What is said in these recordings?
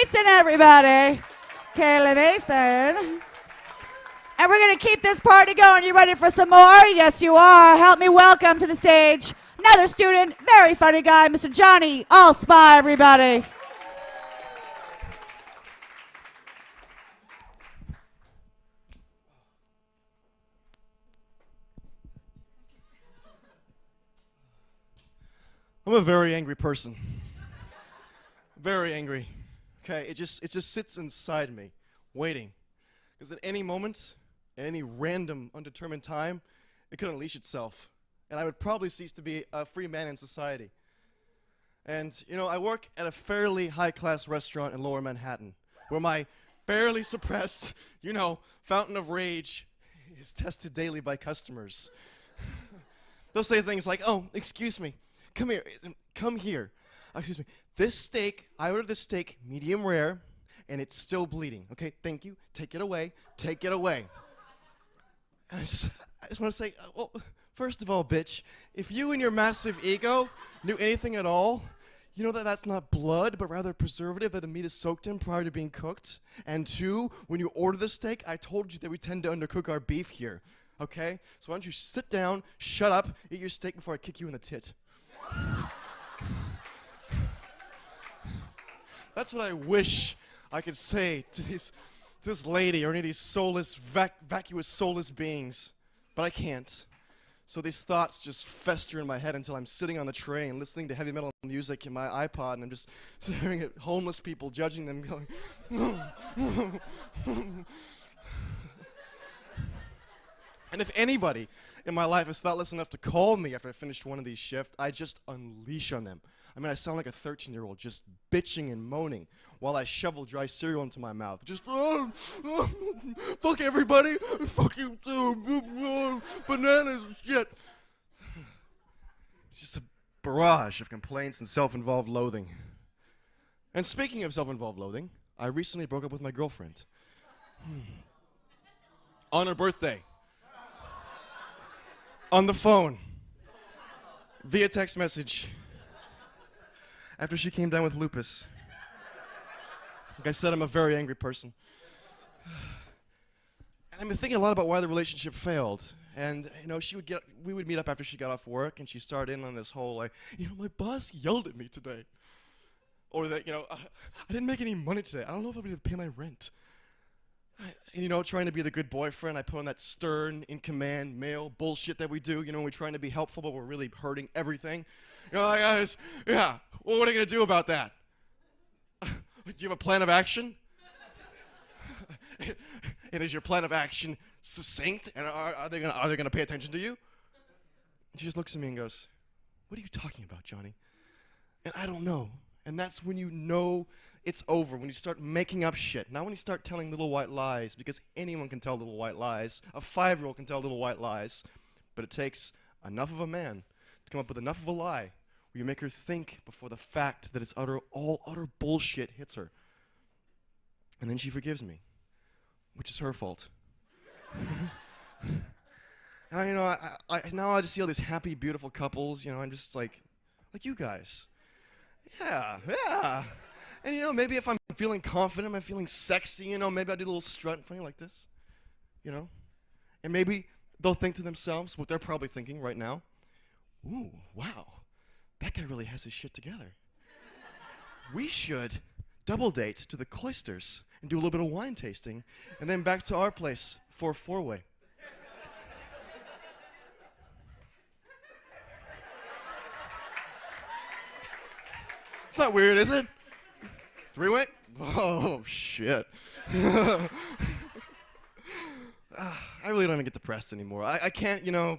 Mason, everybody. Kayla Mason. And we're going to keep this party going. You ready for some more? Yes, you are. Help me welcome to the stage another student, very funny guy, Mr. Johnny Alspaugh, everybody. I'm a very angry person. Very angry. Okay, it just sits inside me, waiting. Because at any moment, at any random, undetermined time, it could unleash itself. And I would probably cease to be a free man in society. And, you know, I work at a fairly high-class restaurant in Lower Manhattan, where my barely suppressed, you know, fountain of rage is tested daily by customers. They'll say things like, "Oh, excuse me. Come here. Excuse me. This steak, I ordered this steak medium rare, and it's still bleeding. Okay, thank you. Take it away. Take it away." And I just want to say, well, first of all, bitch, if you and your massive ego knew anything at all, you know that that's not blood, but rather preservative that the meat is soaked in prior to being cooked. And two, when you order the steak, I told you that we tend to undercook our beef here. Okay? So why don't you sit down, shut up, eat your steak before I kick you in the tit. That's what I wish I could say to this lady or any of these soulless, vacuous, soulless beings. But I can't. So these thoughts just fester in my head until I'm sitting on the train listening to heavy metal music in my iPod, and I'm just staring at homeless people, judging them, going, And if anybody in my life is thoughtless enough to call me after I finish one of these shifts, I just unleash on them. I mean, I sound like a 13-year-old just bitching and moaning while I shovel dry cereal into my mouth. Just, fuck everybody, fuck you too, bananas and shit. It's just a barrage of complaints and self-involved loathing. And speaking of self-involved loathing, I recently broke up with my girlfriend. On her birthday. On the phone. Via text message. After she came down with lupus. Like I said, I'm a very angry person. And I've been thinking a lot about why the relationship failed. And, you know, we would meet up after she got off work, and she started in on this whole, like, you know, my boss yelled at me today. Or that, you know, I didn't make any money today. I don't know if I'll be able to pay my rent. And, you know, trying to be the good boyfriend, I put on that stern, in-command, male bullshit that we do, you know, when we're trying to be helpful, but we're really hurting everything. You know, like, yeah, well, what are you going to do about that? Do you have a plan of action? And is your plan of action succinct? And are they gonna pay attention to you? And she just looks at me and goes, "What are you talking about, Johnny?" And I don't know. And that's when you know it's over, when you start making up shit. Not when you start telling little white lies, because anyone can tell little white lies. A 5-year-old can tell little white lies. But it takes enough of a man to come up with enough of a lie where you make her think before the fact that it's all utter bullshit hits her. And then she forgives me, which is her fault. And you know, now I just see all these happy, beautiful couples, you know, I'm just like you guys. Yeah. And you know, maybe if I'm feeling confident, I'm feeling sexy, you know, maybe I do a little strut in front of you like this, you know. And maybe they'll think to themselves what they're probably thinking right now. Ooh, wow, that guy really has his shit together. We should double date to the Cloisters and do a little bit of wine tasting, and then back to our place for a 4-way. It's not weird, is it? 3-way? Oh, shit. I really don't even get depressed anymore. I can't, you know,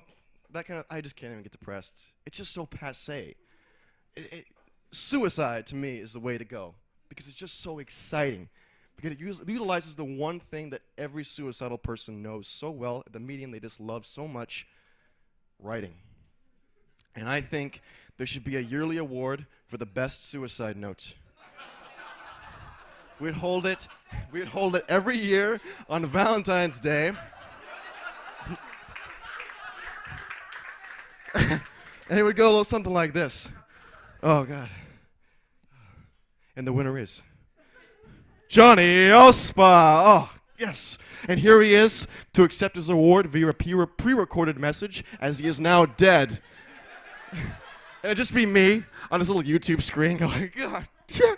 I just can't even get depressed. It's just so passé. Suicide, to me, is the way to go, because it's just so exciting. Because it utilizes the one thing that every suicidal person knows so well, the medium they just love so much, writing. And I think there should be a yearly award for the best suicide note. We'd hold it every year on Valentine's Day. And it would go a little something like this. Oh, God. And the winner is Johnny Alspaugh. Oh, yes. And here he is to accept his award via a pre-recorded message, as he is now dead. And it'd just be me on this little YouTube screen going, God, yeah,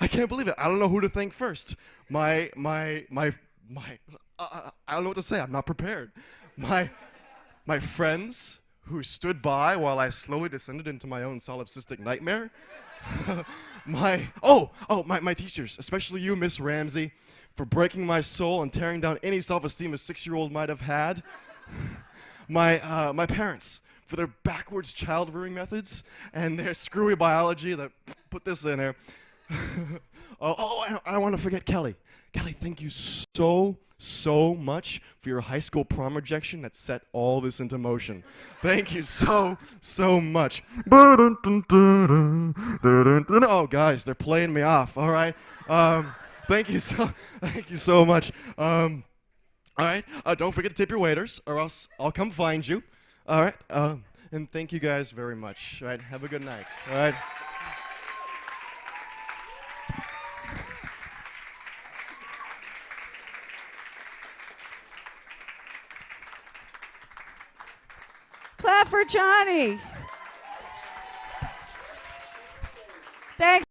I can't believe it. I don't know who to thank first. I don't know what to say. I'm not prepared. My friends who stood by while I slowly descended into my own solipsistic nightmare. My teachers, especially you, Miss Ramsey, for breaking my soul and tearing down any self-esteem a 6-year-old might have had. My parents, for their backwards child-rearing methods and their screwy biology that put this in there. I want to forget Kelly. Kelly, thank you so much for your high school prom rejection that set all this into motion. Thank you so much. Oh, guys, they're playing me off. All right. Thank you so much. All right. Don't forget to tip your waiters, or else I'll come find you. All right. And thank you guys very much. All right. Have a good night. All right. Clap for Johnny. Thanks.